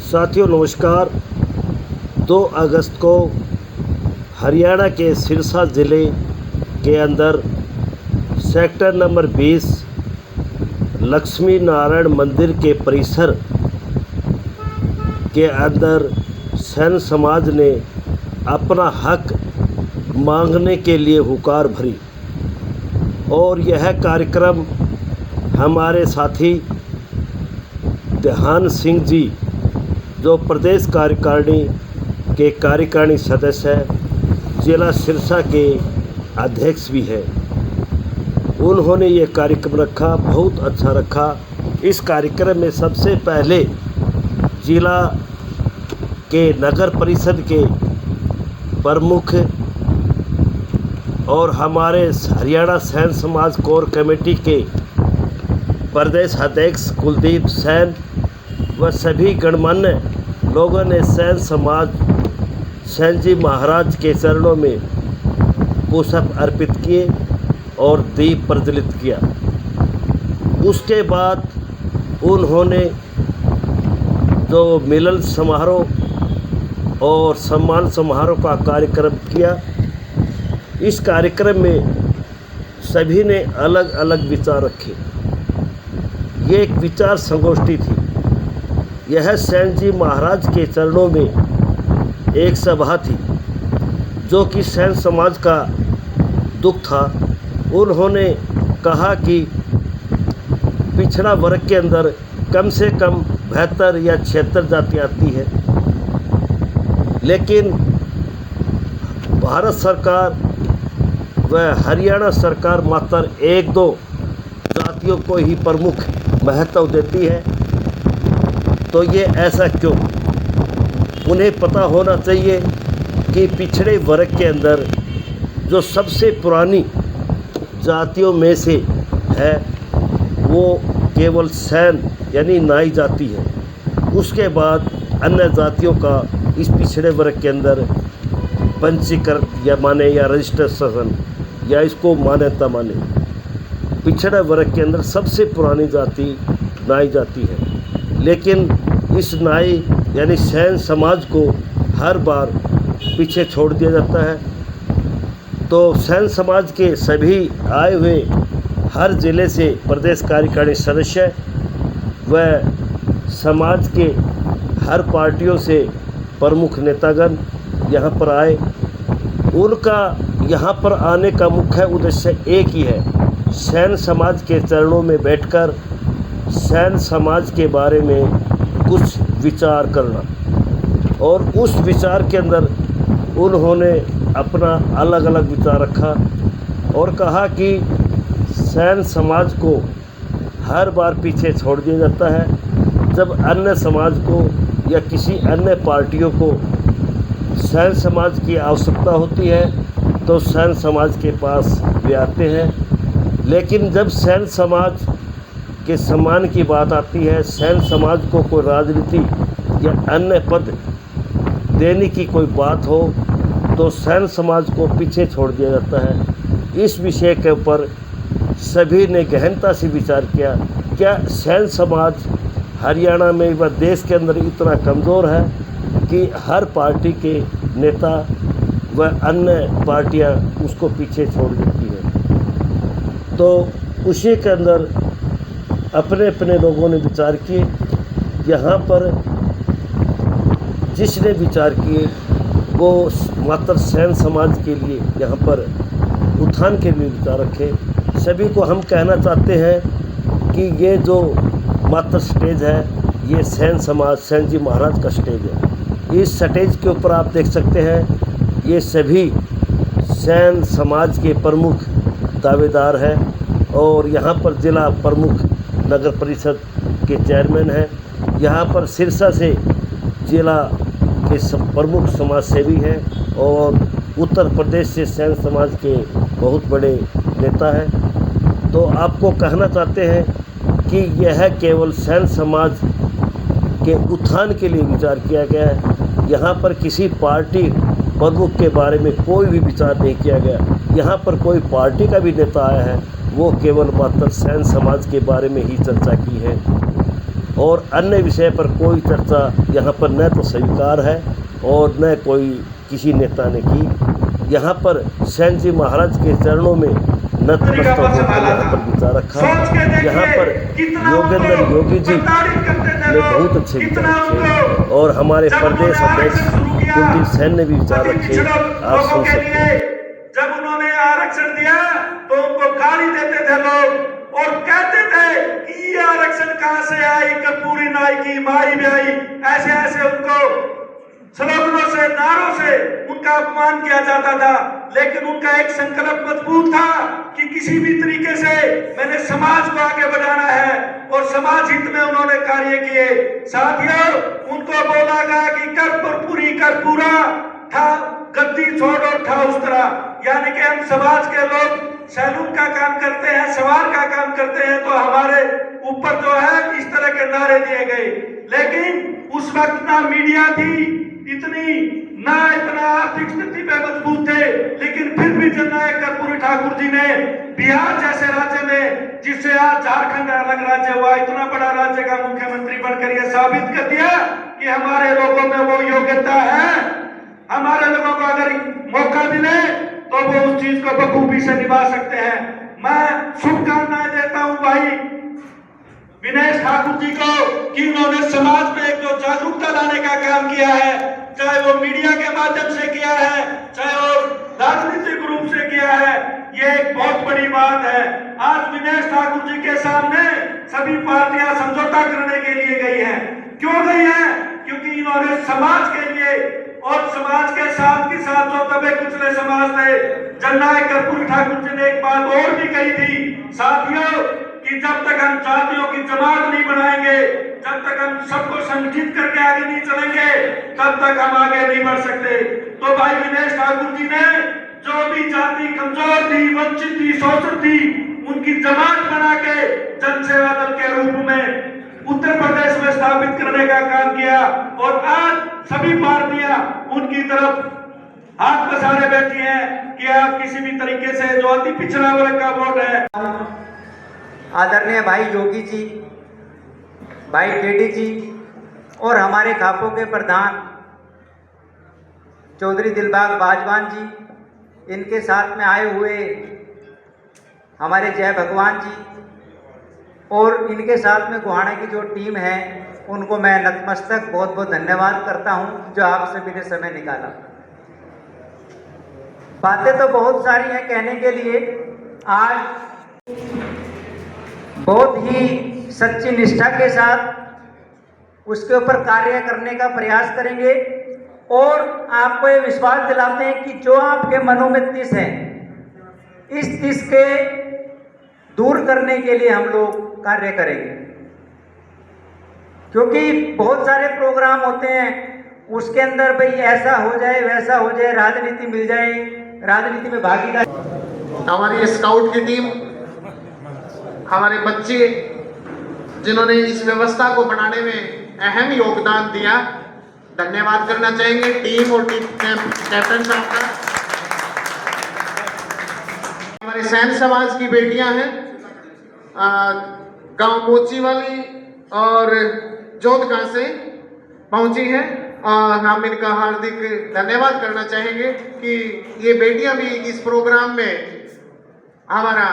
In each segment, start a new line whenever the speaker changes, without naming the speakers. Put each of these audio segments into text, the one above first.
साथियों नमस्कार। 2 अगस्त को हरियाणा के सिरसा ज़िले के अंदर सेक्टर नंबर 20 लक्ष्मी नारायण मंदिर के परिसर के अंदर सेन समाज ने अपना हक मांगने के लिए हुकार भरी और यह कार्यक्रम हमारे साथी ध्यान सिंह जी जो प्रदेश कार्यकारिणी के कार्यकारिणी सदस्य हैं, जिला सिरसा के अध्यक्ष भी हैं, उन्होंने ये कार्यक्रम रखा, बहुत अच्छा रखा। इस कार्यक्रम में सबसे पहले जिला के नगर परिषद के प्रमुख और हमारे हरियाणा सेन समाज कोर कमेटी के प्रदेश अध्यक्ष कुलदीप सेन व सभी गणमान्य लोगों ने सेन समाज सेन जी महाराज के चरणों में पुष्प अर्पित किए और दीप प्रज्वलित किया। उसके बाद उन्होंने जो मिलन समारोह और सम्मान समारोह का कार्यक्रम किया। इस कार्यक्रम में सभी ने अलग अलग विचार रखे। ये एक विचार संगोष्ठी थी। यह सेन जी महाराज के चरणों में एक सभा थी जो कि सेन समाज का दुख था। उन्होंने कहा कि पिछड़ा वर्ग के अंदर कम से कम 72 या 76 जाति आती है, लेकिन भारत सरकार व हरियाणा सरकार मात्र 1-2 जातियों को ही प्रमुख महत्व देती है। तो ये ऐसा क्यों? उन्हें पता होना चाहिए कि पिछड़े वर्ग के अंदर जो सबसे पुरानी जातियों में से है वो केवल सेन यानी नाई जाति है। उसके बाद अन्य जातियों का इस पिछड़े वर्ग के अंदर पंजीकरण या माने या रजिस्ट्रेशन या इसको मान्यता माने। पिछड़े वर्ग के अंदर सबसे पुरानी जाति नाई जाति है, लेकिन इस नाई यानी सेन समाज को हर बार पीछे छोड़ दिया जाता है। तो सेन समाज के सभी आए हुए हर ज़िले से प्रदेश कार्यकारिणी सदस्य व समाज के हर पार्टियों से प्रमुख नेतागण यहाँ पर आए। उनका यहाँ पर आने का मुख्य उद्देश्य एक ही है, सेन समाज के चरणों में बैठकर सेन समाज के बारे में कुछ विचार करना। और उस विचार के अंदर उन्होंने अपना अलग अलग विचार रखा और कहा कि सेन समाज को हर बार पीछे छोड़ दिया जाता है। जब अन्य समाज को या किसी अन्य पार्टियों को सेन समाज की आवश्यकता होती है तो सेन समाज के पास वे आते हैं, लेकिन जब सेन समाज के सम्मान की बात आती है, सेन समाज को कोई राजनीति या अन्य पद देने की कोई बात हो तो सेन समाज को पीछे छोड़ दिया जाता है। इस विषय के ऊपर सभी ने गहनता से विचार किया। क्या सेन समाज हरियाणा में व देश के अंदर इतना कमज़ोर है कि हर पार्टी के नेता व अन्य पार्टियां उसको पीछे छोड़ देती हैं? तो उसी के अंदर अपने अपने लोगों ने विचार किए। यहाँ पर जिसने विचार किए वो मात्र सेन समाज के लिए यहाँ पर उत्थान के लिए विचार रखे। सभी को हम कहना चाहते हैं कि ये जो मात्र स्टेज है ये सेन समाज सेन जी महाराज का स्टेज है। इस स्टेज के ऊपर आप देख सकते हैं ये सभी सेन समाज के प्रमुख दावेदार हैं और यहाँ पर जिला प्रमुख नगर परिषद के चेयरमैन हैं। यहाँ पर सिरसा से जिला के प्रमुख समाज सेवी हैं और उत्तर प्रदेश से सेन समाज के बहुत बड़े नेता हैं। तो आपको कहना चाहते हैं कि यह केवल सेन समाज के उत्थान के लिए विचार किया गया है। यहाँ पर किसी पार्टी प्रमुख के बारे में कोई भी विचार नहीं किया गया। यहाँ पर कोई पार्टी का भी नेता आया है वो केवल मात्र सेन समाज के बारे में ही चर्चा की है। और अन्य विषय पर कोई चर्चा यहाँ पर न तो स्वीकार है और न कोई किसी नेता ने की। यहाँ पर सैन जी महाराज के चरणों में नतमस्तक होकर यहाँ पर विचार रखा। यहाँ पर योगेंद्र योगी जी ने बहुत अच्छे विचार रखे और हमारे प्रदेश अध्यक्ष कुलदीप सेन ने भी विचार रखे, आप सुन सकते हैं।
जब उन्होंने आरक्षण दिया तो उनको गाली देते थे लोग और कहते थे कि ये आरक्षण कहां से आई, कर्पूरी नाई की माई ब्याई, ऐसे ऐसे उनको स्लोगनों से, नारों से उनका अपमान किया जाता था। लेकिन उनका एक संकल्प मजबूत था कि किसी भी तरीके से मैंने समाज को आगे बढ़ाना है और समाज हित में उन्होंने कार्य किए। साथियों, उनको बोला गया कि कर्पूरी कर्पूरा था, गद्दी छोड़ और था उस तरह। यानी कि हम समाज के लोग सैलून का काम करते हैं, सवार का काम करते हैं, तो हमारे ऊपर जो है इस तरह के नारे दिए गए। लेकिन उस वक्त ना मीडिया थी इतनी, ना इतना आर्थिक स्थिति पे मजबूत थे, लेकिन फिर भी जननायक कर्पूरी ठाकुर जी ने बिहार जैसे राज्य में, जिससे आज झारखंड अलग राज्य हुआ, इतना बड़ा राज्य का मुख्यमंत्री बनकर यह साबित कर दिया कि हमारे लोगों में वो योग्यता है। हमारे लोगों को अगर मौका मिले तो वो उस चीज को बखूबी से निभा सकते हैं। मैं शुभकामनाएं देता हूं भाई विनेश ठाकुर जी को कि उन्होंने समाज में एक जो जागरूकता लाने का काम किया है, चाहे वो मीडिया के माध्यम से किया है, चाहे वो राजनीतिक रूप से किया है, ये एक बहुत बड़ी बात है। आज विनेश ठाकुर जी के सामने सभी पार्टियां समझौता करने के लिए गई हैं। क्यों गई हैं? क्योंकि इन्होंने समाज के लिए और समाज के साथ ही साथ जो दबे कुचले समाज थे, जननायक कर्पूरी ठाकुर जी ने एक बात और भी कही थी साथियों, कि जब तक हम जातियों की जमात नहीं बनाएंगे, जब तक हम सबको संगठित करके आगे नहीं चलेंगे, तब तक हम आगे नहीं बढ़ सकते। तो भाई विनेश ठाकुर जी ने जो भी जाति कमजोर थी, वंचित थी, शोषित थी, उनकी जमात बना के जनसेवा दल के रूप में उत्तर प्रदेश में स्थापित करने का काम किया और आज सभी पार्टियां उनकी तरफ हाथ पसारे बैठी हैं कि आप किसी भी तरीके से जो अति पिछड़ा वर्ग का वोट है।
आदरणीय भाई योगी जी, भाई केडी जी और हमारे खापों के प्रधान चौधरी दिलबाग बाजवान जी, इनके साथ में आए हुए हमारे जय भगवान जी और इनके साथ में गुहाना की जो टीम है, उनको मैं नतमस्तक बहुत बहुत धन्यवाद करता हूं जो आप सभी ने समय निकाला। बातें तो बहुत सारी हैं कहने के लिए। आज बहुत ही सच्ची निष्ठा के साथ उसके ऊपर कार्य करने का प्रयास करेंगे और आपको ये विश्वास दिलाते हैं कि जो आपके मनों में तिस है, इस तिस के दूर करने के लिए हम लोग कार्य करेंगे। क्योंकि बहुत सारे प्रोग्राम होते हैं, उसके अंदर भाई ऐसा हो जाए, वैसा हो जाए, राजनीति मिल जाए, राजनीति में भागीदारी।
हमारी स्काउट की टीम, हमारे बच्चे जिन्होंने इस व्यवस्था को बनाने में अहम योगदान दिया, धन्यवाद करना चाहेंगे टीम और टीम कैप्टन साहब का। हमारे सैन समाज की बेटियां हैं, गांव मोची वाली और जोधगांव से पहुंची हैं और हम इनका हार्दिक धन्यवाद करना चाहेंगे कि ये बेटियां भी इस प्रोग्राम में हमारा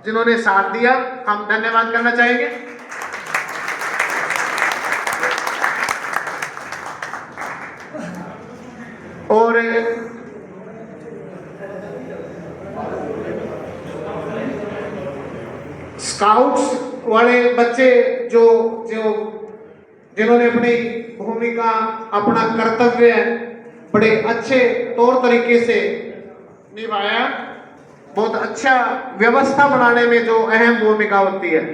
जिन्होंने साथ दिया, हम धन्यवाद करना चाहेंगे। और स्काउट्स वाले बच्चे जो जिन्होंने अपनी भूमिका, अपना कर्तव्य बड़े अच्छे तौर तरीके से निभाया, बहुत अच्छा व्यवस्था बनाने में जो अहम भूमिका होती है।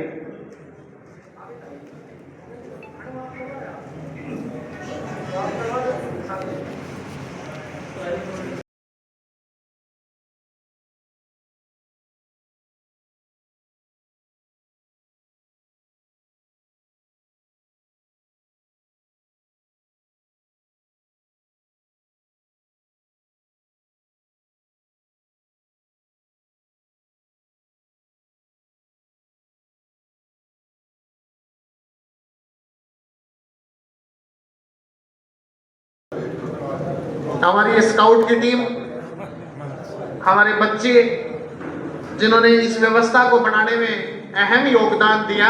हमारी स्काउट की टीम, हमारे बच्चे जिन्होंने इस व्यवस्था को बनाने में अहम योगदान दिया,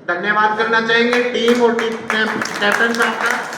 धन्यवाद करना चाहेंगे टीम और टीम कैप्टन साहब का।